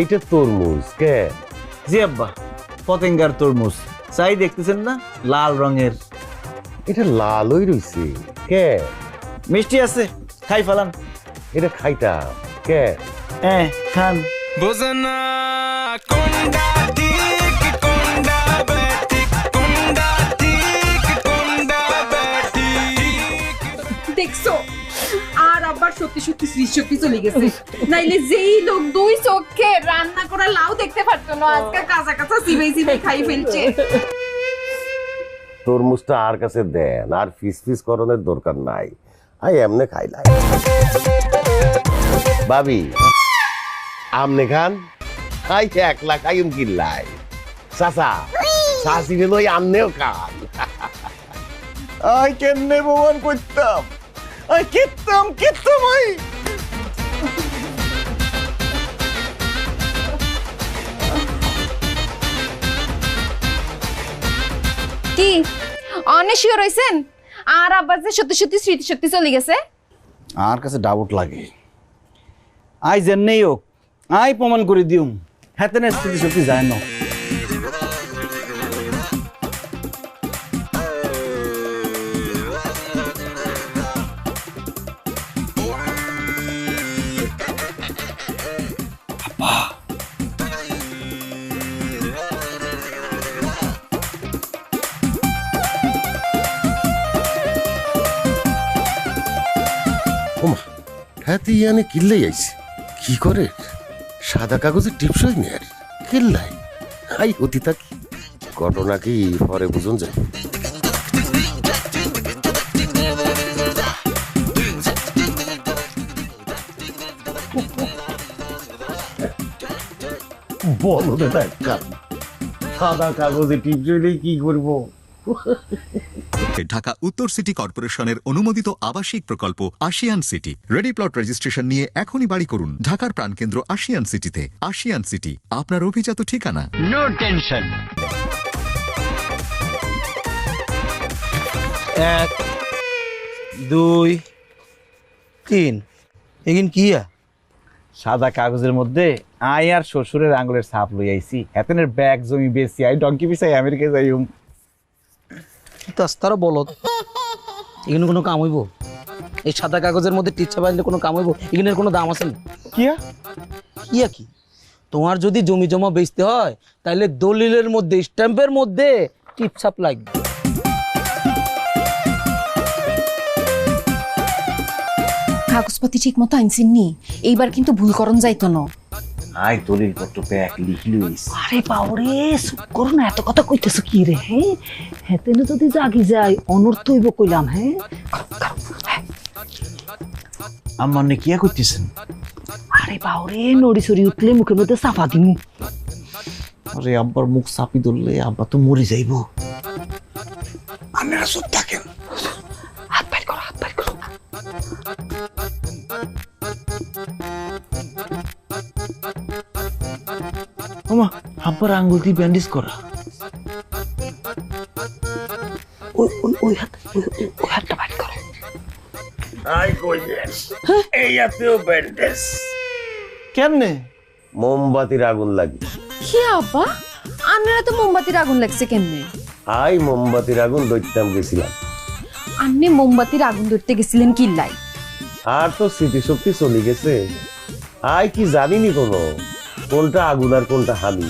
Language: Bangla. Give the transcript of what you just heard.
এইটা তরমুজ কে? জি আব্বা, পতেঙ্গার তরমুজ। চাই দেখতেছেন না, লাল রঙের। এটা লালই রইছে কে? মিষ্টি আছে, খাই ফেলান। এটা খাইতা কে? হ্যাঁ, খান। বোঝনা কোনটা ঠিক কোনটা বেঠিক কোনটা ঠিক কোনটা বেঠিক। দেখছো আর আবার সত্যি সত্যি স্মৃতি চলে গেছে। নাইলে যেই লোক দুই চোখে রান্না করা লাউ দেখতে পারতো না, আজকে কাঁচা কাঁচা চিবাই খাই ফেলছে। তরমুজটা আর কাছে দেন, আর ফিস ফিস করণের দরকার নাই। আই এমনে খাইলাই। ভাবি আমনে খান, আই 1 লাখ আইম কিল্লাই। চাচা চাচি লই আমনেও খান। আই কেমনে ভগবান করতাম, আই কিতাম আই। কি অনেশিও রইছেন? আর আবার যে সত্যি সত্যি স্মৃতি শক্তি চলে গেছে। আর কাছে ডাউট লাগে। আই জেনেই হোক, আই প্রমাণ করে দিউম হাতে না স্থিতি শক্তি যায় না। ওমা হাতে ইয়ানে কিল্লাই আইছে কি করে? সাদা কাগজের টিপসই নেয়ার কিল্লাই। আই অতি থাকি, ঘটনা কি পরে বুঝুন যায়। বলো রে সাদা কাগজে টিপসই কি করবো? ঢাকা উত্তর সিটি কর্পোরেশনের অনুমোদিত আবাসিক প্রকল্প Ashiyan city. Ready plot registration নিয়ে এখনই বাড়ি করুন ঢাকার প্রাণকেন্দ্র আশিয়ান সিটিতে। আশিয়ান সিটি, আপনার অভিজাত ঠিকানা। No tension. 1 2 3 এগিন কিয়া? সাদা কাগজের মধ্যে আই আর শ্বশুরের আঙ্গুলের ছাপ লই আইছি। এতনের ব্যাগ জমি বেশি আই ডঙ্কি পিছাই আমেরিকায় যাইম। তারা বলত এখানে কোনো কাম হইব? এই সাদা কাগজের মধ্যে টিচ্ছা বাইলে কোনো কাম হইব? এখানের কোনো দাম আছে না? কিয়া কিয়া কি? তোমার যদি জমি জমা বেচতে হয় তাহলে দলিলের মধ্যে স্ট্যাম্পের মধ্যে টিপছাপ লাগবে। কাগজপাতি ঠিক মতো আনছেন নি? এইবার কিন্তু ভুল করণ যাইতো না। আই দলিল পত্র ব্যাগ লিখি লইছি। আরে বাউরে চুপ করো না, এত কথা কইতেছ কি রে? হ্যাঁ হেতেনে যদি জাগি যায় অনর্থ হইব কইলাম। হ্যাঁ আমার নে কিয়া করতেছেন? আরে বাউরে নড়ি সরি উঠলে মুখের মধ্যে চাপা দিমু। আরে আব্বার মুখ চাপি ধরলে আব্বা তো মরে যাইব। আপনারা চুপ থাকেন। হাত বাইর করো, হাত বাইর করো। ওমা আব্বার আঙ্গুল দিয়ে ব্যান্ডেজ করা। ওই হাতটা বাইর করো। আই কইলেন এই আতেও ব্যান্ডেজ কেমনে? মোমবাতির আগুন লাগে। কি আব্বা, আপনারা তো মোমবাতির আগুন লাগছে কেমনে? আই মোমবাতির আগুন দইতাম গেছিলাম। আপনি মোমবাতির আগুন ধরতে গেছিলেন কিল্লাই? আর তো স্মৃতিশক্তি চলে গেছে। আই কি জানিনি কোনো কোনটা আগুন আর কোনটা হানি।